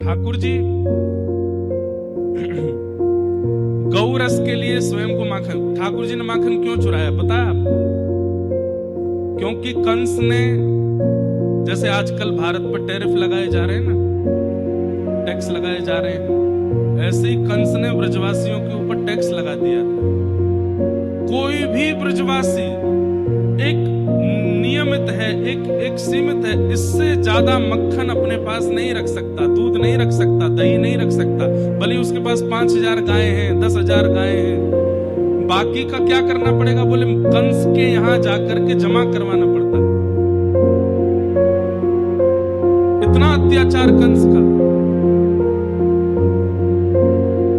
ठाकुर जी गौ रस के लिए स्वयं को माखन, ठाकुर जी ने माखन क्यों चुराया पता है आपको? क्योंकि कंस ने, जैसे आजकल भारत पर टैरिफ लगाए जा रहे हैं ना, टैक्स लगाए जा रहे हैं, ऐसे ही कंस ने ब्रजवासियों के ऊपर टैक्स लगा दिया था। कोई भी ब्रजवासी एक नियमित है, एक सीमित है, इससे ज्यादा मक्खन अपने पास नहीं रख सकता, दूध नहीं रख सकता, दही नहीं रख सकता। भले उसके पास 5000 गायें हैं, 10,000 गायें हैं, बाकी का क्या करना पड़ेगा? बोले कंस के यहां जाकर के जमा करवाना पड़ता। इतना अत्याचार कंस का।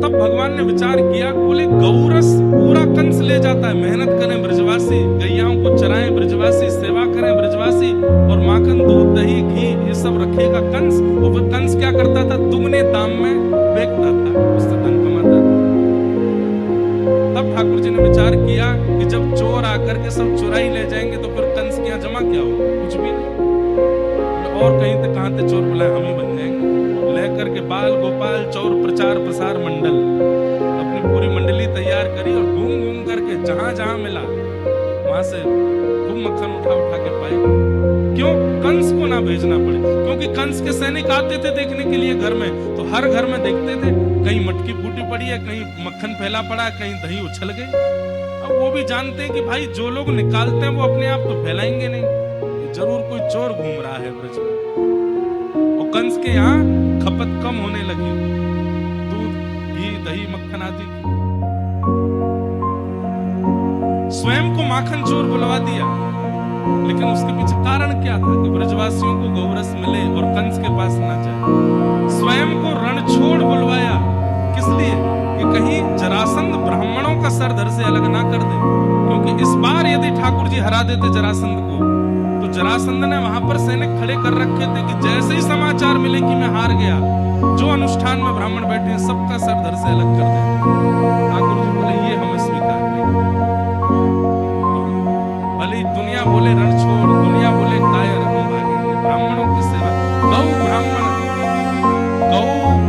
तब भगवान ने विचार किया, बोले गौरस पूरा कंस ले जाता है, मेहनत करें ब्रजवासी, गैयाओं को चराएं ब्रजवासी, सेवा करें ब्रजवासी, और माखन दूध दही घी ये सब रखेगा कंस। और फिर कंस क्या करता था? दुगने दाम में बेचता था, उससे धन कमाता था। तब ठाकुर जी ने विचार किया कि जब चोर आकर के सब चुराई ले जाएंगे तो फिर कंस के यहाँ जमा क्या होगा? कुछ भी नहीं। और कहीं से कहां से चोर बुलाए, हम ही बन जाएंगे। लेकर के बाल गोपाल चौर प्रचार प्रसार मंडल, अपनी पूरी मंडली तैयार करी और घूम घूम करके जहां जहां मिला वहां से खूब मक्खन उठा उठा के पाए। क्यों? कंस को ना भेजना पड़े। क्योंकि कंस के सैनिक आते थे देखने के लिए घर में, तो हर घर में देखते थे कहीं मटकी फूटी पड़ी है, कहीं मक्खन फैला पड़ा है, कहीं दही उछल गई। अब वो भी जानते हैं कि भाई जो लोग निकालते हैं वो अपने आप तो फैलाएंगे नहीं, जरूर कोई चोर घूम रहा है ब्रज में। और कंस के यहाँ खपत कम होने लगी, दूध घी दही मक्खन आदि। स्वयं को माखन चोर बुलवा दिया, लेकिन उसके पीछे कारण क्या था? कि ब्रजवासियों को गौरस मिले और कंस के पास ना जाए। स्वयं को रणछोड़ बुलवाया, किस लिए? कि कहीं जरासंध ब्राह्मणों का सर धड़ से अलग ना कर दे। क्योंकि इस बार यदि ठाकुर जी हरा देते जरासंध को, तो जरासंध ने वहां पर सैनिक खड़े कर रखे थे कि जैसे ही समाचार मिले कि मैं हार गया, जो अनुष्ठान में ब्राह्मण बैठे हैं सबका सर धड़ से अलग कर दे। ठाकुर जी बोले ये हमें स्वीकार नहीं। भले दुनिया बोले रणछोड़, दुनिया बोले कायर, हम भागेंगे ब्राह्मणों की सेवा। गौ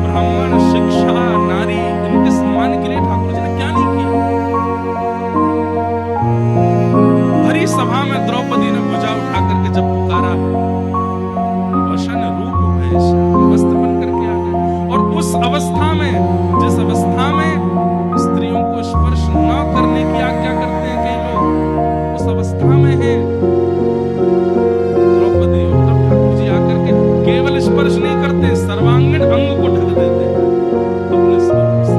ब्राह्मण शिक्षा नारी, इनके सम्मान के लिए ठाकुर जी ने क्या नहीं किया। भरी सभा में द्रौपदी ने भुजा उठा करके जब पुकारा, वशन रूप है वस्त्र बन करके आ गए। और उस अवस्था में, जिस अवस्था में स्त्रियों को स्पर्श न करने की आज्ञा करते हैं कई लोग, उस अवस्था में है द्रौपदी। और तब ठाकुर जी आकर के केवल स्पर्श नहीं करते, सर्वांगीण अंग को ढक देते अपने स्वरूप से।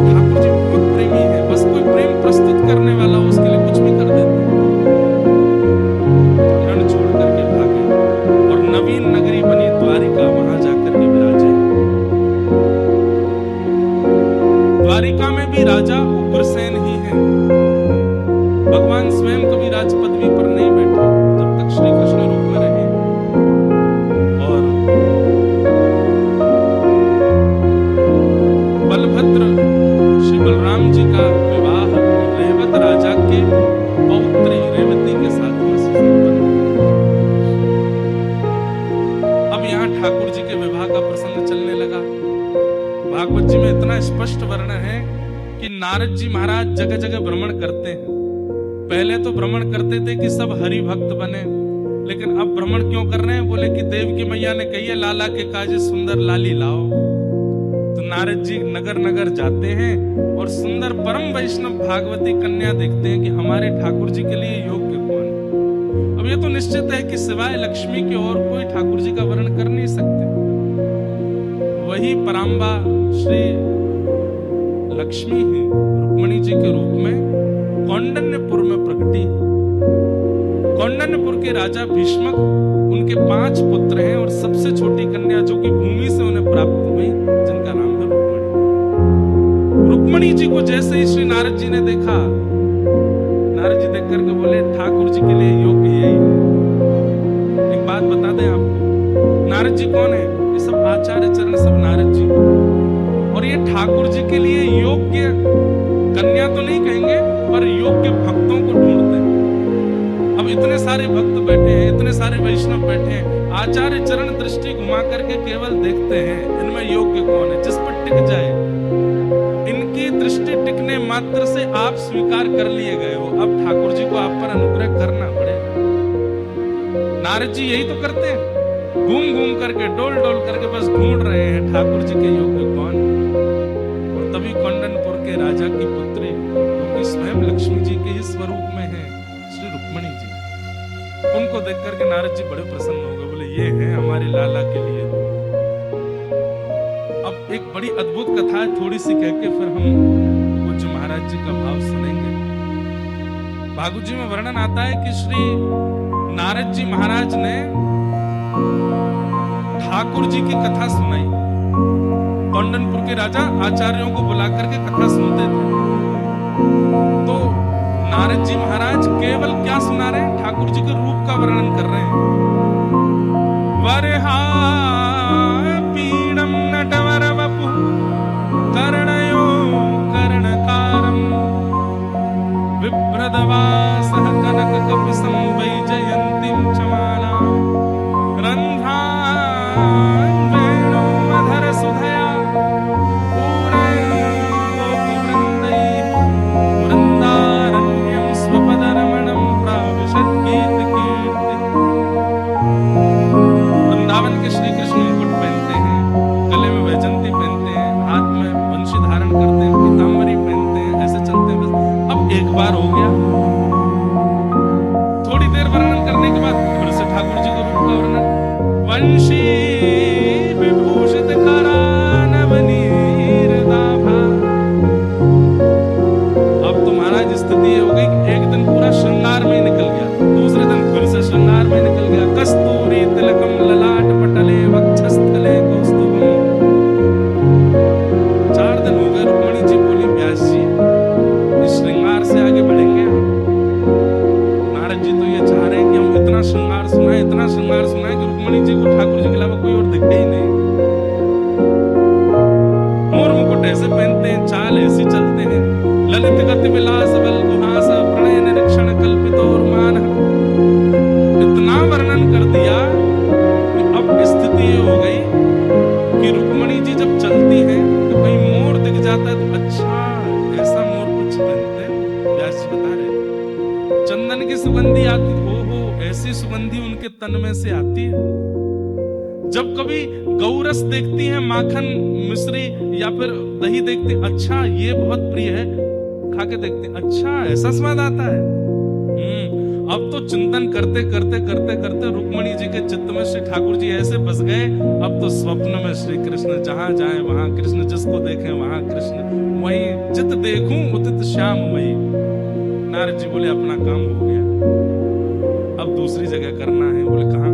ठाकुर जी बहुत प्रेमी है, बस कोई प्रेम प्रस्तुत करने वाला हो उसके लिए कुछ भी कर देते। रण छोड़ करके भागे और नवीन नगरी बनी द्वारिका, वहां जाकर के विराजे। द्वारिका में भी राजा उग्रसेन ही है। भगवान स्वयं कभी राज पदवी पर नहीं बैठे जब तक श्री कृष्ण रूप में रहे। और बलभद्र श्री बलराम जी का विवाह रेवत राजा के पौत्री रेवती के साथ हुआ। अब यहाँ ठाकुर जी के विवाह का प्रसंग चलने लगा। भागवत जी में इतना स्पष्ट वर्णन है कि नारद जी महाराज जगह जगह भ्रमण करते हैं। पहले तो भ्रमण करते थे कि सब हरि भक्त बने, लेकिन अब भ्रमण क्यों कर रहे हैं? बोले कि देवकी मैया ने कही है लाला के काजे सुंदर लाली लाओ। तो नारद जी नगर नगर जाते हैं और सुंदर परम वैष्णव भागवती कन्या देखते हैं कि हमारे ठाकुर जी के लिए योग्य कौन है। अब ये तो निश्चित है कि सिवाय लक्ष्मी के और कोई ठाकुर जी का वर्ण कर नहीं सकते। वही पराम्बा श्री लक्ष्मी है, रुक्मणी जी के रूप में कौंडन्यपुर में प्रकटी। कौंडन्यपुर के राजा भीष्मक, उनके 5 पुत्र हैं और सबसे छोटी कन्या जो कि भूमि से उन्हें प्राप्त हुई, जिनका नाम है रुक्मणी। रुक्मणी जी को जैसे ही श्री नारद जी ने देखा, नारद जी देख करके बोले ठाकुर जी के लिए योग्य यही है। एक बात बता दें आपको, नारद जी कौन है? ये सब आचार्य चरण, सब नारद जी। और ये ठाकुर जी के लिए योग्य कन्या तो नहीं कहेंगे, पर योग्य भक्तों को ढूंढते हैं। अब इतने सारे भक्त बैठे हैं, इतने सारे वैष्णव बैठे हैं, आचार्य चरण दृष्टि घुमा करके केवल देखते हैं इनमें योग्य कौन है, जिस पर टिक जाए। इनकी दृष्टि टिकने मात्र से आप स्वीकार कर लिए गए हो। अब ठाकुर जी को आप पर अनुग्रह करना पड़ेगा। नारद जी यही तो करते हैं, घूम घूम करके डोल डोल करके बस ढूंढ रहे हैं ठाकुर जी के योग्य कौन। और तभी कौंडनपुर के राजा की पुत्री क्योंकि स्वयं लक्ष्मी जी के ही स्वरूप में है श्री रुक्मणी जी, उनको देख करके नारद जी बड़े प्रसन्न हो गए, बोले ये है हमारे लाला के लिए। अब एक बड़ी अद्भुत कथा है, थोड़ी सी कह के फिर हम पूज्य महाराज जी का भाव सुनेंगे। भागवत जी में वर्णन आता है कि श्री नारद जी महाराज ने ठाकुर जी की कथा सुनाई। कौंडनपुर के राजा आचार्यों को बुला करके कथा सुनते थे। तो नारद जी महाराज केवल क्या सुना रहे हैं, ठाकुर जी के रूप का वर्णन कर रहे हैं। वरहा पीडम नटवर वपु कर्णयो कर्णकारम विभ्रदवासः कनक कपिसं वैजयन्तीं चमाला रन्ध्रां वेणुमधर सुधया पूरयन् गोपवृन्दैः वृन्दारण्यं स्वपदरमणं प्राविशद्गीतकीर्तिः। वृंदावन के श्री कृष्ण मुकुट पहनते हैं, गले में वैजयंती पहनते हैं, हाथ में वंशी धारण करते हैं, पीतांबरी पहनते हैं, ऐसे चलते हैं। बस अब एक बार हो गया, थोड़ी देर वर्णन करने के बाद फिर से ठाकुर जी का रूप का वर्णन। वंशी विभूषित करानवनीरदाभा। अब तो महाराज स्थिति हो गई कि एक दिन पूरा श्रृंगार में निकल गया, दूसरे दिन फिर से श्रृंगार में निकल गया। कस्तूरी तिलकम ललाट पटले वक्षस्थले कौस्तुभम। 4 दिन हो गए। रुक्मणी जी बोली व्यास जी इस श्रृंगार से आगे बढ़ेंगे हम। नारद जी तो ये चाह रहे हैं कि हम इतना श्रृंगार सुनाए, इतना श्रृंगार सुनाए कि रुक्मणी जी को ठाकुर जी के अलावा कोई और दिखे ही नहीं। मोर मुकुट ऐसे पहनते हैं, चाल ऐसी चलते हैं, ललित गति विलास बल गुहास प्रणय निरीक्षण कल्पित और मान। इतना वर्णन कर दिया कि अब स्थिति ये हो गई कि रुक्मणी जी जब चलती हैं तो कहीं मोर दिख जाता है तो अच्छा ऐसा मोर कुछ पहनते हैं। व्यास जी बता रहे थे चंदन की सुगंधी आती, ओहो ऐसी सुगंधी उनके तन में से आती है। जब कभी गौरस देखती हैं, माखन मिश्री या फिर दही देखते, अच्छा ये बहुत प्रिय है, खा के देखते हैं, अच्छा ऐसा स्वाद आता है। अब तो चिंतन करते करते करते करते रुक्मणी जी के चित्त में श्री ठाकुर जी ऐसे बस गए, अब तो स्वप्न में श्री कृष्ण, जहां जाए वहां कृष्ण, जिसको देखें वहां कृष्ण, वहीं जित देखूं उदित श्याममयी। नारद जी बोले अपना काम हो गया, अब दूसरी जगह करना है। बोले कहां?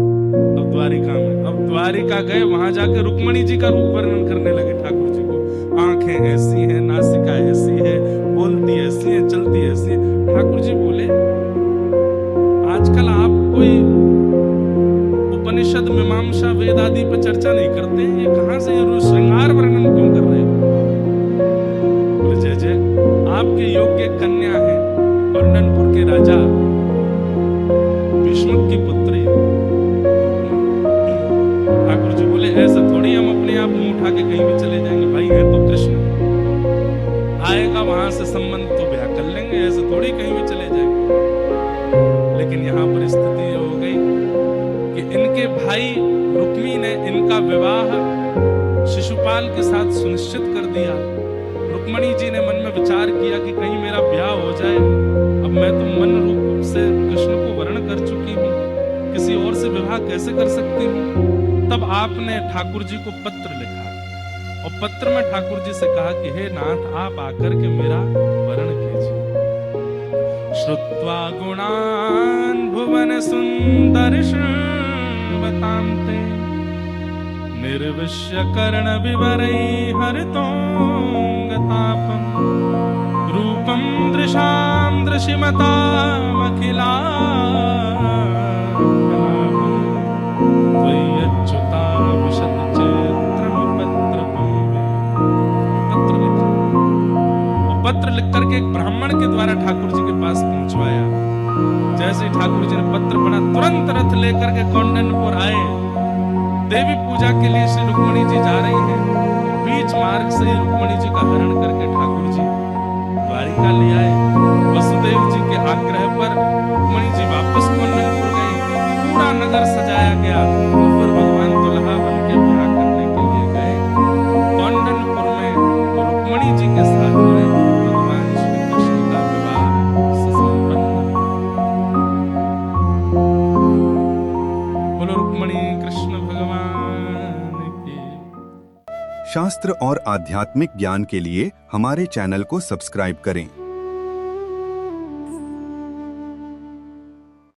अब द्वारिका में। अब द्वारिका गए, वहां जाकर रुक्मणी जी का रूप वर्णन करने लगे ठाकुर जी को। आंखें ऐसी हैं, नासिका ऐसी है, बोलती ऐसी है, चलती ऐसी है। ठाकुर जी बोले आजकल आप कोई उपनिषद मीमांसा वेद आदि पर चर्चा नहीं करते, ये कहां से ये श्रृंगार वर्णन क्यों कर रहे हो? बोले जय जय, आपके योग्य कन्या है कौंडनपुर के राजा भीष्म की पुत्री। ठाकुर जी बोले ऐसा थोड़ी हम अपने आप मुंह उठा के कहीं भी चले जाएंगे, भाई है तो कृष्ण, आएगा वहां से संबंध तो ब्याह कर लेंगे, ऐसे थोड़ी कहीं भी चले जाएंगे। लेकिन यहाँ पर स्थिति ये हो गई कि इनके भाई रुक्मी ने इनका विवाह शिशुपाल के साथ सुनिश्चित कर दिया। रुक्मणी जी ने मन में विचार किया कि कहीं मेरा ब्याह हो जाए, अब मैं तो मन रूप से कृष्ण को वर्ण कर चुकी हूँ, किसी और से विवाह कैसे कर सकती हूँ। तब आपने ठाकुर जी को पत्र लिखा और पत्र में ठाकुर जी से कहा कि हे नाथ आप आकर के मेरा वर्ण कीजिए। श्रुत्वा गुणान् भुवन सुंदर्षं बतान्ते निर्विश्य कर्ण विवरै हरितोंगतापं रूपं दृशां दृशिमतामखिला त्वय्यच्युता विशत चैत्रमपत्रपं। पत्र लिखा और पत्र लिख करके एक ब्राह्मण के द्वारा ठाकुर जी के पास पहुंचवाया। जैसे ही ठाकुर जी ने पत्र पढ़ा तुरंत रथ लेकर के कौंडनपुर आए देवी पूजा के लिए श्री रुक्मणी जी जा रही हैं। बीच मार्ग से रुक्मणी जी का हरण करके ठाकुर जी द्वारिका ले आए। वसुदेव जी के आग्रह पर रुक्मणी जी वापस कौंडनपुर गई। पूरा नगर सजाया गया और फिर भगवान दुल्हा बन के विवाह करने के लिए गए कौंडनपुर में। तो रुक्मणी जी के साथ में भगवान श्री कृष्ण का विवाह संपन्न। बोलो रुक्मणी कृष्ण भगवान की। शास्त्र और आध्यात्मिक ज्ञान के लिए हमारे चैनल को सब्सक्राइब करें।